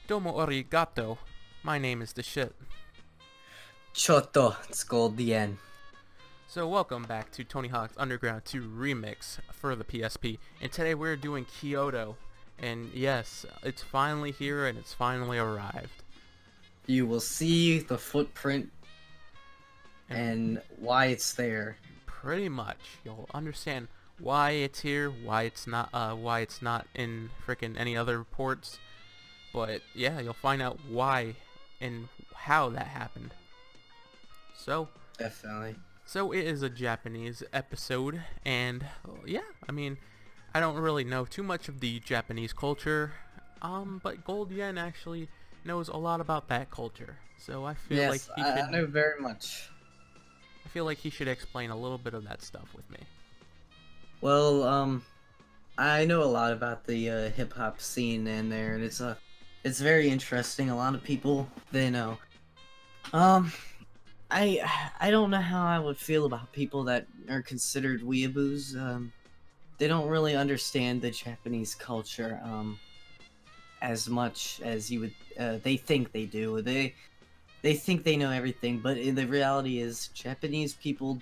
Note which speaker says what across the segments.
Speaker 1: Domo arigato. My name is the shit.
Speaker 2: Kyoto, it's called the end.
Speaker 1: So welcome back to Tony Hawk's Underground 2 Remix for the PSP. And today we're doing Kyoto. And yes, it's finally here and it's finally arrived.
Speaker 2: You will see the footprint
Speaker 1: And
Speaker 2: and why it's there.
Speaker 1: pretty much you'll understand why it's here, why it's not in frickin' any other ports. But yeah, you'll find out why and how that happened. So
Speaker 2: Definitely.
Speaker 1: So it is a Japanese episode, and yeah, I mean, I don't really know too much of the Japanese culture, but Gold Yen actually knows a lot about that culture. So I feel like
Speaker 2: Yes,
Speaker 1: he
Speaker 2: I
Speaker 1: should,
Speaker 2: know very much.
Speaker 1: I feel like he should explain a little bit of that stuff with me.
Speaker 2: Well, I know a lot about the hip hop scene in there, and it's very interesting. A lot of people they know. Um, I don't know how I would feel about people that are considered weeaboos. They don't really understand the Japanese culture. As much as you would they think they do. They think they know everything, but the reality is Japanese people,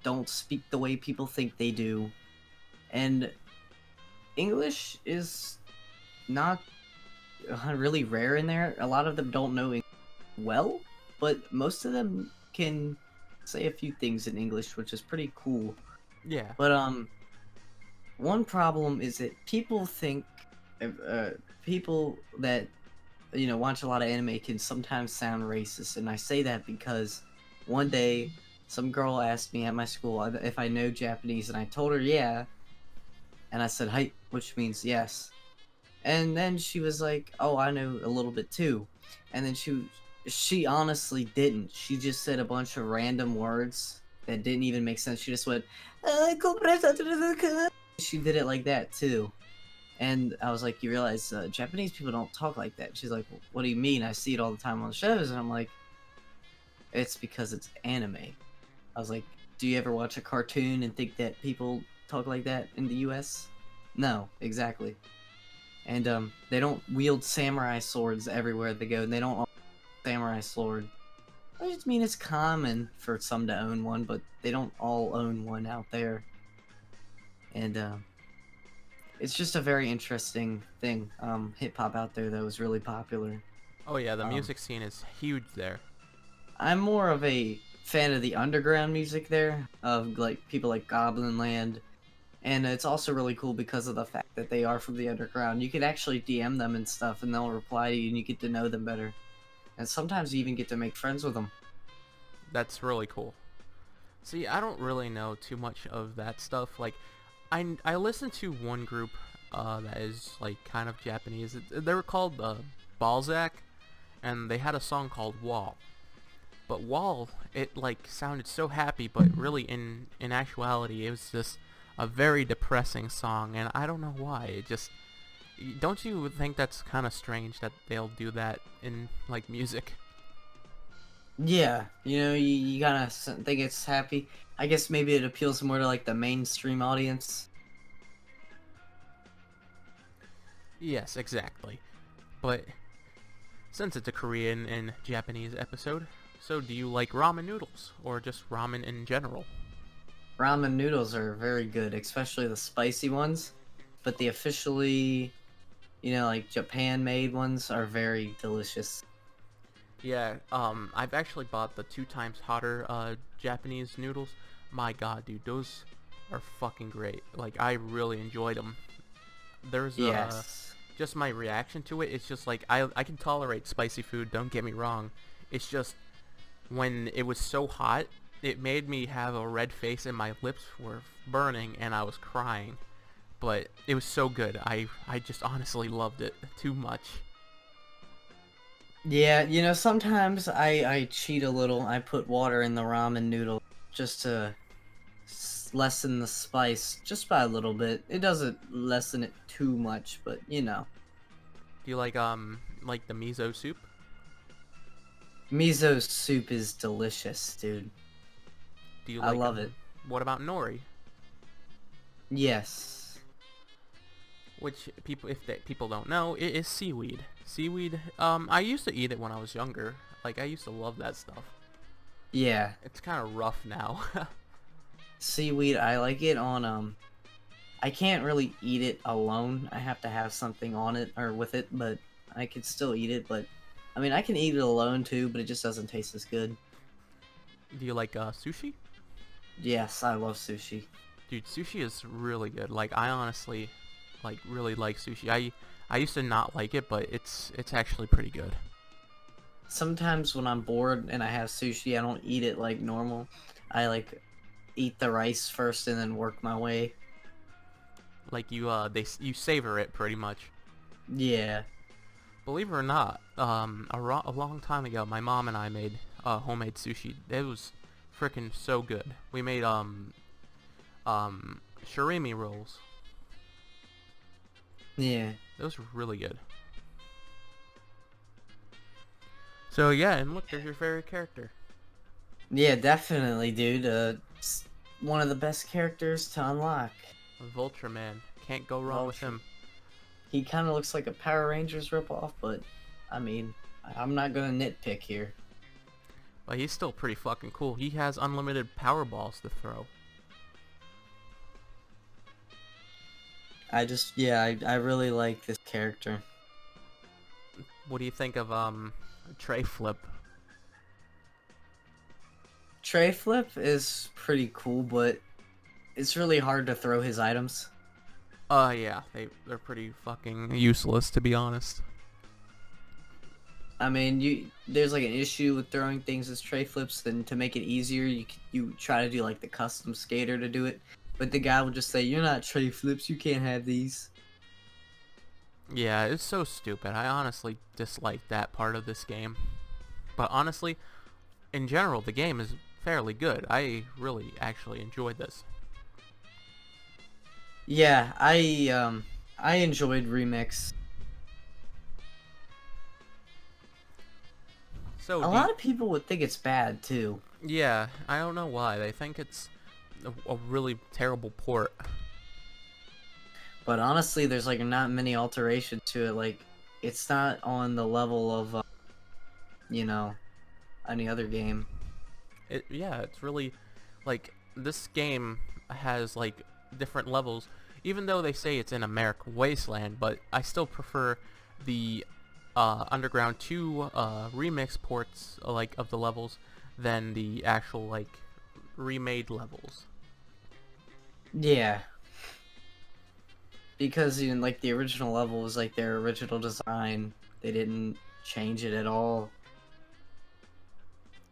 Speaker 2: don't speak the way people think they do. And English is not really rare in there. A lot of them don't know English well, but most of them can say a few things in English, which is pretty cool.
Speaker 1: Yeah,
Speaker 2: But one problem is that people think people that watch a lot of anime can sometimes sound racist, and I say that because one day some girl asked me at my school if I know Japanese, and I told her yeah, and I said "Hi," which means yes, and then she was like, "Oh, I know a little bit too," and then she honestly didn't. She just said a bunch of random words that didn't even make sense. She just went, she did it like that too. And I was like, you realize Japanese people don't talk like that. She's like, well, what do you mean? I see it all the time on the shows. And I'm like, it's because it's anime. I was like, do you ever watch a cartoon and think that people talk like that in the US? No, exactly. And they don't wield samurai swords everywhere they go. And they don't own a samurai sword. I just mean it's common for some to own one, but they don't all own one out there. And it's just a very interesting thing. Hip hop out there that was really popular.
Speaker 1: oh yeah, the
Speaker 2: Um,
Speaker 1: music scene is huge there.
Speaker 2: I'm more of a fan of the underground music there, of like people like Goblin Land, and it's also really cool because of the fact that they are from the underground. You can actually DM them and stuff, and they'll reply to you, and you get to know them better. And sometimes you even get to make friends with them.
Speaker 1: That's really cool. See, I don't really know too much of that stuff. Like, I listened to one group that is like kind of Japanese. They were called Balzac, and they had a song called Wall. But Wall, it like sounded so happy, but really in actuality, it was just a very depressing song, and I don't know why. It just don't you think that's kind of strange that they'll do that in like music?
Speaker 2: Yeah, you gotta think it's happy. I guess maybe it appeals more to like the mainstream audience.
Speaker 1: Yes, exactly. But since it's a Korean and Japanese episode, so do you like ramen noodles or just ramen in general?
Speaker 2: Ramen noodles are very good, especially the spicy ones. But the officially, like Japan made ones are very delicious.
Speaker 1: Yeah, I've actually bought the 2 times hotter Japanese noodles. My god, dude, those are fucking great. Like, I really enjoyed them. There's
Speaker 2: Yes.
Speaker 1: just my reaction to it. It's just like I can tolerate spicy food. Don't get me wrong. It's just when it was so hot, it made me have a red face and my lips were burning and I was crying. But it was so good. I just honestly loved it too much.
Speaker 2: Yeah, sometimes I cheat a little. I put water in the ramen noodle just to lessen the spice just by a little bit. It doesn't lessen it too much, but
Speaker 1: Do you like the miso soup?
Speaker 2: Miso soup is delicious, dude.
Speaker 1: Do you
Speaker 2: I
Speaker 1: like
Speaker 2: love it.
Speaker 1: what about nori?
Speaker 2: Yes.
Speaker 1: which people don't know, it is seaweed. Seaweed. I used to eat it when I was younger. Like I used to love that stuff.
Speaker 2: Yeah,
Speaker 1: It's kind of rough now.
Speaker 2: seaweed. I like it on I can't really eat it alone. I have to have something on it or with it, but I can still eat it. But I mean, I can eat it alone too, but it just doesn't taste as good.
Speaker 1: Do you like sushi?
Speaker 2: Yes, I love sushi.
Speaker 1: Dude, sushi is really good. Like I honestly, like really like sushi. I used to not like it, but it's actually pretty good.
Speaker 2: Sometimes when I'm bored and I have sushi, I don't eat it like normal. I like eat the rice first and then work my way.
Speaker 1: Like you savor it pretty much.
Speaker 2: Yeah.
Speaker 1: Believe it or not, a long time ago, my mom and I made homemade sushi. It was freaking so good. We made shirimi rolls.
Speaker 2: Yeah.
Speaker 1: Those were really good. So yeah, and look, there's your favorite character.
Speaker 2: Yeah, definitely, dude. It's one of the best characters to unlock.
Speaker 1: Vulture Man. Can't go wrong with him.
Speaker 2: He kind of looks like a Power Rangers ripoff, but I mean, I'm not gonna nitpick here.
Speaker 1: But he's still pretty fucking cool. He has unlimited power balls to throw.
Speaker 2: I really like this character.
Speaker 1: What do you think of Tray Flip?
Speaker 2: Tray Flip is pretty cool, but it's really hard to throw his items.
Speaker 1: Yeah, they're pretty fucking useless to be honest.
Speaker 2: I mean, there's like an issue with throwing things as tray flips, and to make it easier, you try to do like the custom skater to do it, but the guy will just say, "You're not tray flips. You can't have these."
Speaker 1: Yeah, it's so stupid. I honestly dislike that part of this game. But honestly, in general, the game is fairly good. I really actually enjoyed this.
Speaker 2: Yeah, I enjoyed Remix.
Speaker 1: So
Speaker 2: A lot of people would think it's bad too.
Speaker 1: yeah, I don't know why. They think it's a really terrible port.
Speaker 2: But honestly, there's like not many alterations to it. Like, it's not on the level of, you know, any other game.
Speaker 1: Yeah, it's really like this game has like different levels. Even though they say it's in America Wasteland, but I still prefer the Underground 2 remix ports like of the levels than the actual like remade levels.
Speaker 2: Yeah. Because even like the original level was like their original design. They didn't change it at all.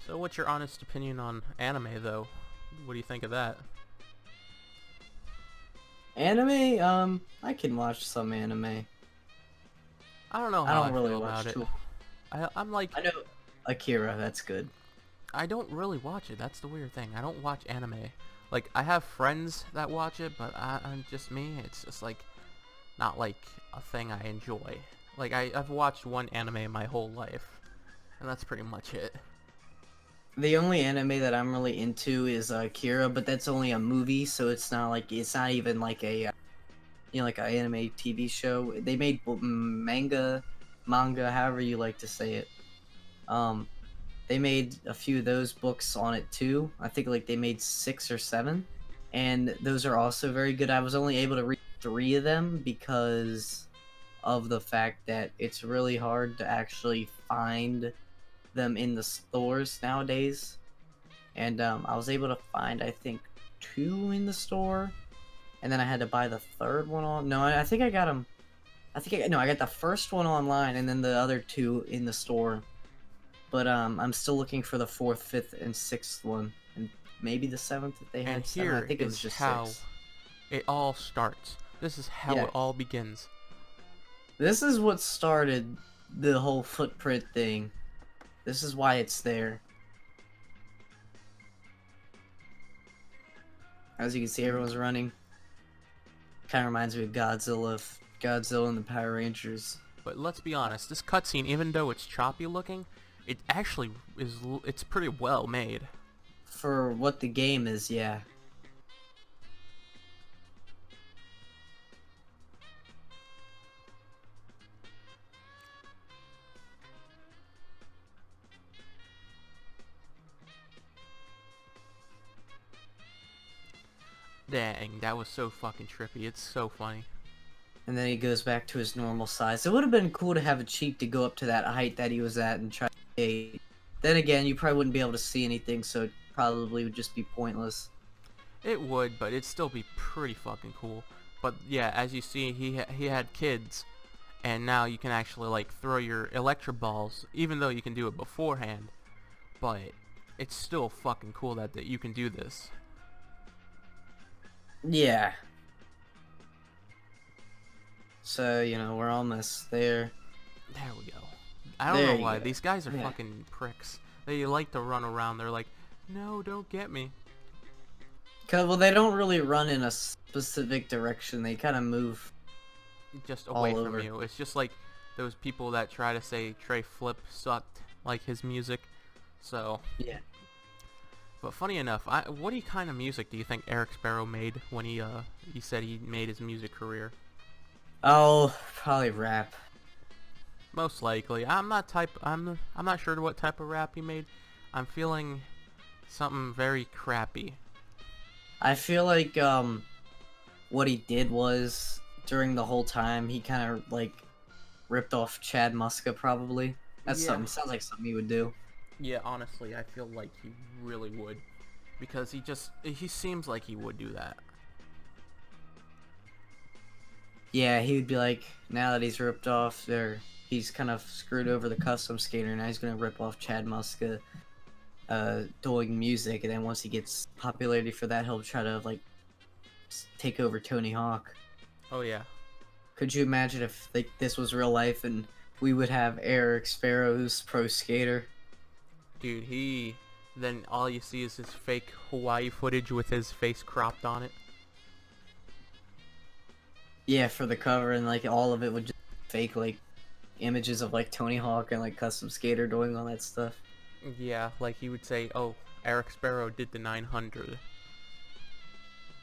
Speaker 1: So what's your honest opinion on anime though? What do you think of that?
Speaker 2: Anime, I can watch some anime.
Speaker 1: I don't know
Speaker 2: I
Speaker 1: how
Speaker 2: don't
Speaker 1: I
Speaker 2: really
Speaker 1: feel
Speaker 2: watch
Speaker 1: about it.
Speaker 2: too.
Speaker 1: I'm like,
Speaker 2: I know Akira, that's good.
Speaker 1: I don't really watch it. That's the weird thing. I don't watch anime. Like, I have friends that watch it, but I'm just me. It's just like not like a thing I enjoy. Like I've watched one anime my whole life, and that's pretty much it.
Speaker 2: The only anime that I'm really into is Akira, but that's only a movie, so it's not even like a like an anime TV show. They made manga, however you like to say it. Um, they made a few of those books on it too. I think like they made 6 or 7, and those are also very good. I was only able to read 3 of them because of the fact that it's really hard to actually find them in the stores nowadays. And I was able to find, I think, 2 in the store, and then I had to buy the third one on. No, I think I got them. I got the first one online, and then the other 2 in the store. But I'm still looking for the 4th, 5th, and 6th one, and maybe the 7th if they had.
Speaker 1: And
Speaker 2: 7. I
Speaker 1: here
Speaker 2: think it was
Speaker 1: is
Speaker 2: just
Speaker 1: how
Speaker 2: 6.
Speaker 1: it all starts. This is how
Speaker 2: Yeah.
Speaker 1: it all begins.
Speaker 2: This is what started the whole footprint thing. This is why it's there. As you can see, everyone's running. Kind of reminds me of Godzilla and the Power Rangers.
Speaker 1: But let's be honest, this cutscene, even though it's choppy looking, it actually it's pretty well made.
Speaker 2: For what the game is, yeah.
Speaker 1: Dang, that was so fucking trippy. It's so funny.
Speaker 2: and then he goes back to his normal size. It would have been cool to have a cheat to go up to that height that he was at and try to skate. Then again, you probably wouldn't be able to see anything, so it probably would just be pointless.
Speaker 1: It would, but it'd still be pretty fucking cool. But yeah, as you see, he had kids, and now you can actually like throw your electro balls, even though you can do it beforehand. But it's still fucking cool that you can do this.
Speaker 2: Yeah. So, we're almost there.
Speaker 1: There we go. I don't
Speaker 2: There
Speaker 1: know
Speaker 2: you
Speaker 1: why.
Speaker 2: go.
Speaker 1: These guys are
Speaker 2: Yeah.
Speaker 1: fucking pricks. They like to run around. They're like, no, don't get me.
Speaker 2: Well, they don't really run in a specific direction. They kind of move
Speaker 1: Just
Speaker 2: all
Speaker 1: away from
Speaker 2: over.
Speaker 1: you. It's just like those people that try to say Trey Flip sucked, like his music. So,
Speaker 2: Yeah.
Speaker 1: but funny enough, what kind of music do you think Eric Sparrow made when he said he made his music career?
Speaker 2: Oh, probably rap.
Speaker 1: Most likely. I'm not sure what type of rap he made. I'm feeling something very crappy.
Speaker 2: I feel like what he did was during the whole time he kind of like ripped off Chad Muska probably. That's
Speaker 1: Yeah.
Speaker 2: something sounds like something he would do.
Speaker 1: Yeah, honestly, I feel like he really would, because he seems like he would do that.
Speaker 2: Yeah, he would be like, now that he's ripped off, he's kind of screwed over the custom skater. Now he's gonna rip off Chad Muska, doing music, and then once he gets popularity for that, he'll try to like take over Tony Hawk.
Speaker 1: Oh yeah.
Speaker 2: Could you imagine if like this was real life and we would have Eric Sparrow's pro skater?
Speaker 1: Dude, then all you see is his fake Hawaii footage with his face cropped on it.
Speaker 2: Yeah, for the cover, and like all of it would just fake like images of like Tony Hawk and like custom skater doing all that stuff.
Speaker 1: Yeah, like he would say, oh, Eric Sparrow did the 900.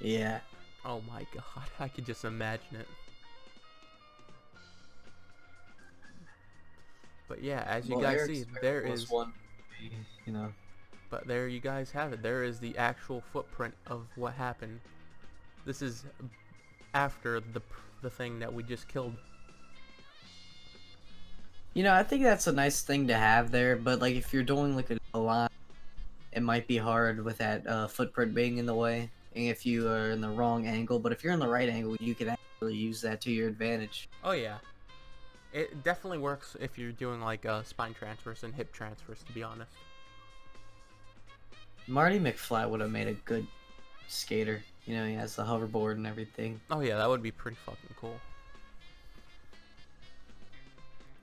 Speaker 2: Yeah.
Speaker 1: Oh my god, I could just imagine it. But yeah, as you guys
Speaker 2: Eric
Speaker 1: see,
Speaker 2: Sparrow
Speaker 1: there
Speaker 2: was
Speaker 1: is...
Speaker 2: one,
Speaker 1: But there you guys have it. There is the actual footprint of what happened. This is after the thing that we just killed.
Speaker 2: I think that's a nice thing to have there, but like if you're doing like a line, it might be hard with that footprint being in the way, and if you are in the wrong angle. But if you're in the right angle, you can actually use that to your advantage.
Speaker 1: Oh yeah. It definitely works if you're doing like spine transfers and hip transfers, to be honest.
Speaker 2: Marty McFly would have made a good skater. He has the hoverboard and everything.
Speaker 1: Oh yeah, that would be pretty fucking cool.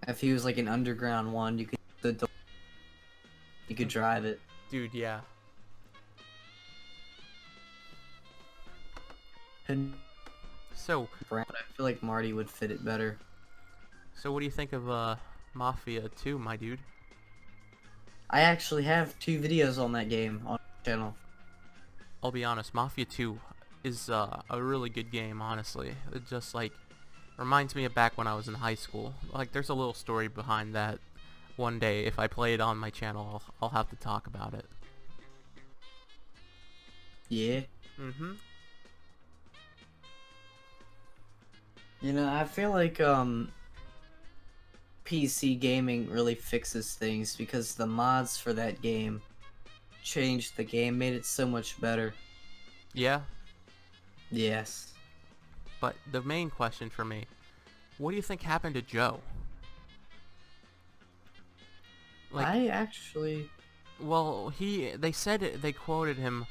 Speaker 2: If he was like an underground one, you could drive it.
Speaker 1: Dude, yeah.
Speaker 2: And
Speaker 1: So,
Speaker 2: but I feel like Marty would fit it better.
Speaker 1: so what do you think of Mafia 2, my dude?
Speaker 2: I actually have 2 videos on that game on the channel.
Speaker 1: I'll be honest, Mafia 2 is a really good game, honestly. It just like reminds me of back when I was in high school. Like there's a little story behind that. One day, if I play it on my channel, I'll have to talk about it.
Speaker 2: Yeah.
Speaker 1: Mm-hmm.
Speaker 2: I feel like PC gaming really fixes things because the mods for that game changed the game, made it so much better.
Speaker 1: Yeah,
Speaker 2: Yes.
Speaker 1: but the main question for me, what do you think happened to Joe? Like,
Speaker 2: I actually
Speaker 1: well, they said they quoted him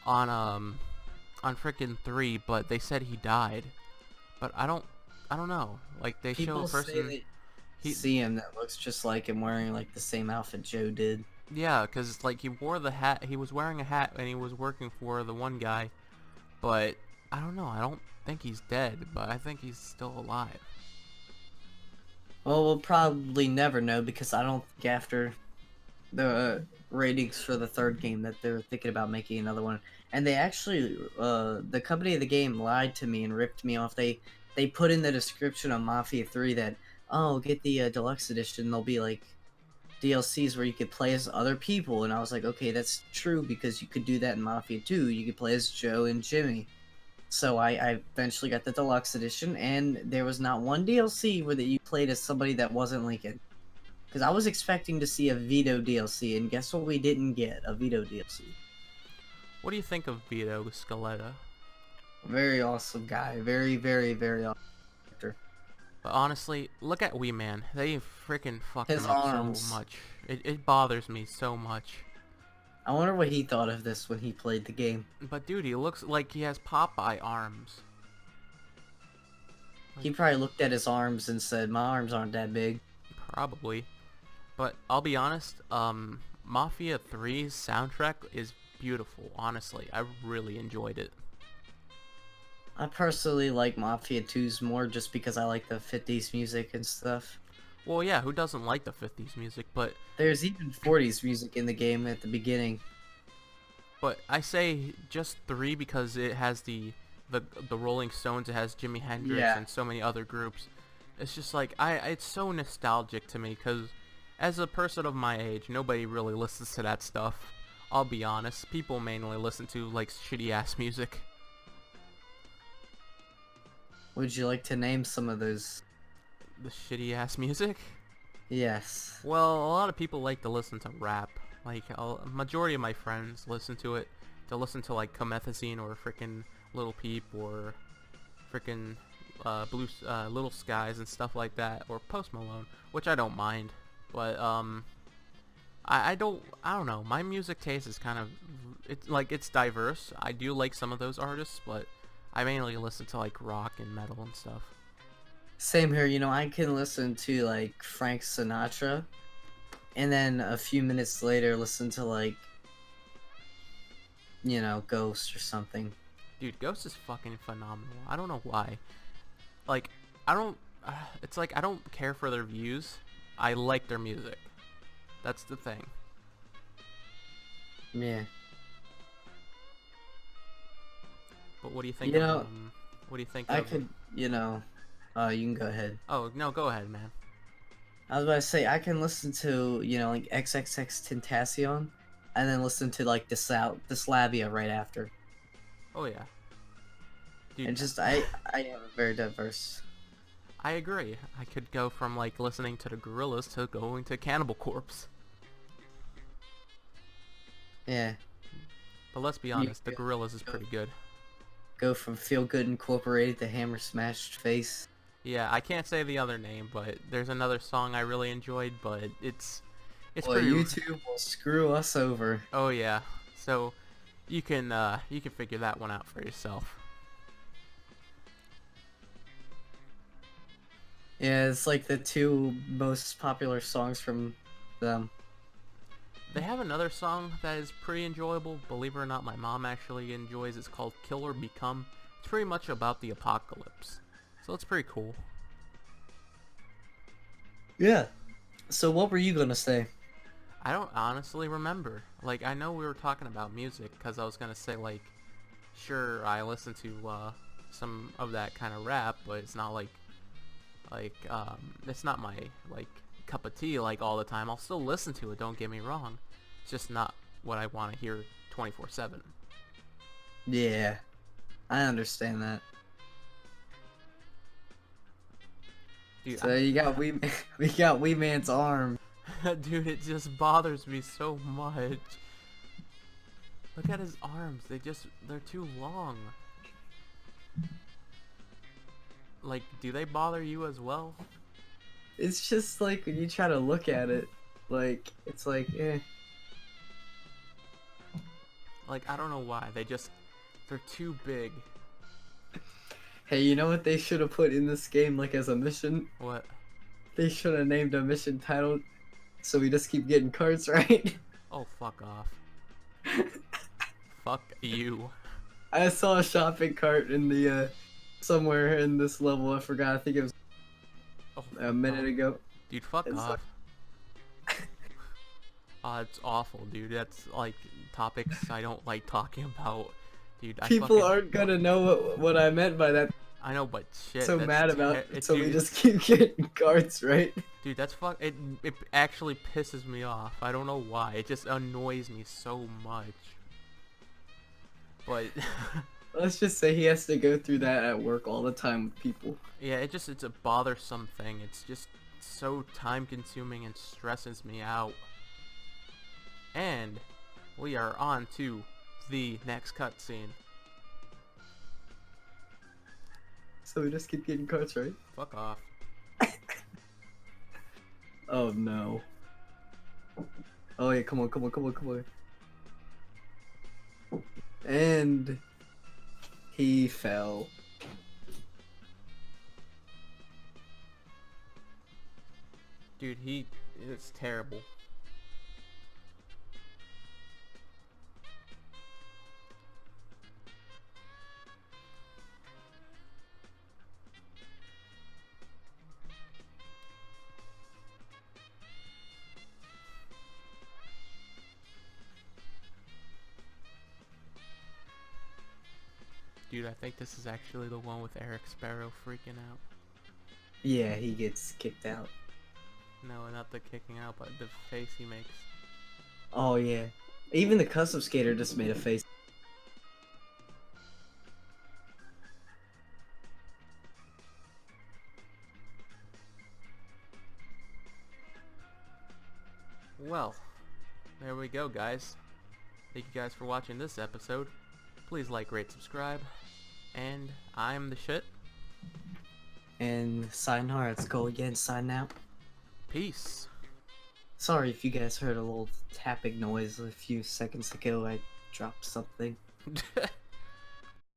Speaker 1: on frickin' 3, but they said he died. But I don't know. Like they show
Speaker 2: people
Speaker 1: a
Speaker 2: say
Speaker 1: person.
Speaker 2: they see him that looks just like him wearing like the same outfit Joe did.
Speaker 1: Yeah, because like he wore the hat. He was wearing a hat and he was working for the one guy. But I don't know. I don't think he's dead, but I think he's still alive.
Speaker 2: Well, we'll probably never know because I don't think after the ratings for the 3rd game that they're thinking about making another one. And they actually, the company of the game lied to me and ripped me off. They put in the description of Mafia 3 that, oh, get the deluxe edition. There'll be like DLCs where you could play as other people. And I was like, okay, that's true because you could do that in Mafia 2. You could play as Joe and Jimmy. So I eventually got the deluxe edition, and there was not one DLC where that you played as somebody that wasn't Lincoln. Because I was expecting to see a Vito DLC, and guess what we didn't get? A Vito DLC.
Speaker 1: What do you think of Vito Scaletta?
Speaker 2: Very awesome guy. Very, very, very awesome character.
Speaker 1: But honestly, look at Wee Man. They freaking fucked
Speaker 2: His
Speaker 1: him up
Speaker 2: arms.
Speaker 1: so much. It bothers me so much.
Speaker 2: I wonder what he thought of this when he played the game.
Speaker 1: But dude, he looks like he has Popeye arms.
Speaker 2: He probably looked at his arms and said, "My arms aren't that big."
Speaker 1: Probably. But I'll be honest, Mafia 3's soundtrack is beautiful, honestly. I really enjoyed it.
Speaker 2: I personally like Mafia 2's more just because I like the 50s music and stuff.
Speaker 1: Well, yeah, who doesn't like the 50s music, but
Speaker 2: There's even 40s music in the game at the beginning.
Speaker 1: I say just 3 because it has the Rolling Stones, it has Jimi Hendrix
Speaker 2: Yeah.
Speaker 1: and so many other groups. It's just like it's so nostalgic to me because as a person of my age, nobody really listens to that stuff. I'll be honest, people mainly listen to like shitty ass music.
Speaker 2: Would you like to name some of those?
Speaker 1: The shitty ass music?
Speaker 2: Yes.
Speaker 1: Well, a lot of people like to listen to rap. Like, a majority of my friends listen to it. They'll listen to like Comethazine or frickin' Lil Peep or frickin' Little Skies and stuff like that, or Post Malone, which I don't mind. But I don't know. My music taste is kind of it's diverse. I do like some of those artists, but I mainly listen to like rock and metal and stuff.
Speaker 2: Same here. I can listen to like Frank Sinatra, and then a few minutes later listen to like, Ghost or something.
Speaker 1: Dude, Ghost is fucking phenomenal. I don't know why. Like, I don't. It's like I don't care for their views. I like their music. That's the thing.
Speaker 2: Yeah.
Speaker 1: But what do you think?
Speaker 2: You
Speaker 1: of,
Speaker 2: know,
Speaker 1: what do you think?
Speaker 2: I
Speaker 1: of,
Speaker 2: could, you can go ahead.
Speaker 1: Oh no, go ahead, man.
Speaker 2: I was about to say I can listen to, like XXX Tentacion, and then listen to like Slavia right after.
Speaker 1: Oh yeah. Dude,
Speaker 2: And just I am very diverse.
Speaker 1: I agree. I could go from like listening to the Gorillaz to going to Cannibal Corpse.
Speaker 2: Yeah.
Speaker 1: But let's be honest, the Gorillaz is pretty good.
Speaker 2: Go from Feel Good Incorporated to Hammer Smashed Face.
Speaker 1: Yeah, I can't say the other name, but there's another song I really enjoyed, but it's
Speaker 2: Well,
Speaker 1: pretty.
Speaker 2: YouTube will screw us over.
Speaker 1: Oh yeah. So you can figure that one out for yourself.
Speaker 2: Yeah, it's like the two most popular songs from them.
Speaker 1: They have another song that is pretty enjoyable. Believe it or not, my mom actually enjoys. It's called Kill or Become. It's pretty much about the apocalypse. So it's pretty cool.
Speaker 2: Yeah. So what were you gonna say?
Speaker 1: I don't honestly remember. Like, I know we were talking about music because I was gonna say, like, sure, I listen to some of that kind of rap, but it's not it's not my like cup of tea like all the time. I'll still listen to it, don't get me wrong. It's just not what I want to hear 24/7.
Speaker 2: Yeah, I understand that.
Speaker 1: Dude,
Speaker 2: So you got we got Wee Man's arm.
Speaker 1: dude, it just bothers me so much. Look at his arms. They're too long. Like, do they bother you as well?
Speaker 2: It's just like when you try to look at it, like it's like eh.
Speaker 1: Like, I don't know why. They're too big.
Speaker 2: Hey, you know what they should have put in this game like as a mission?
Speaker 1: What?
Speaker 2: They should have named a mission titled "So We Just Keep Getting Cards Right."
Speaker 1: Oh, fuck off. Fuck you.
Speaker 2: I saw a shopping cart in the somewhere in this level. I forgot. I think it was
Speaker 1: Oh,
Speaker 2: a minute ago.
Speaker 1: dude, fuck
Speaker 2: It's
Speaker 1: off. It's awful, dude. That's like topics I don't like talking about, dude.
Speaker 2: People aren't gonna know what I meant by that.
Speaker 1: I know, but shit.
Speaker 2: So
Speaker 1: that's
Speaker 2: mad about
Speaker 1: it,
Speaker 2: so
Speaker 1: dude,
Speaker 2: we just keep getting cards right.
Speaker 1: dude, that's fuck. It actually pisses me off. I don't know why. It just annoys me so much. But
Speaker 2: Let's just say he has to go through that at work all the time with people.
Speaker 1: Yeah, it's a bothersome thing. It's just so time consuming and stresses me out. And we are on to the next cutscene.
Speaker 2: So we just keep getting carts, right?
Speaker 1: Fuck off.
Speaker 2: Oh no. Oh yeah, come on, come on, come on, come on. And he fell.
Speaker 1: Dude, it's terrible. Dude, I think this is actually the one with Eric Sparrow freaking out.
Speaker 2: Yeah, he gets kicked out.
Speaker 1: No, not the kicking out, but the face he makes.
Speaker 2: Oh yeah. Even the custom skater just made a face.
Speaker 1: Well, there we go, guys. Thank you guys for watching this episode. Please like, rate, subscribe. And I'm the shit.
Speaker 2: And sayonara, let's go again, sign out.
Speaker 1: Peace.
Speaker 2: Sorry if you guys heard a little tapping noise a few seconds ago. I dropped something.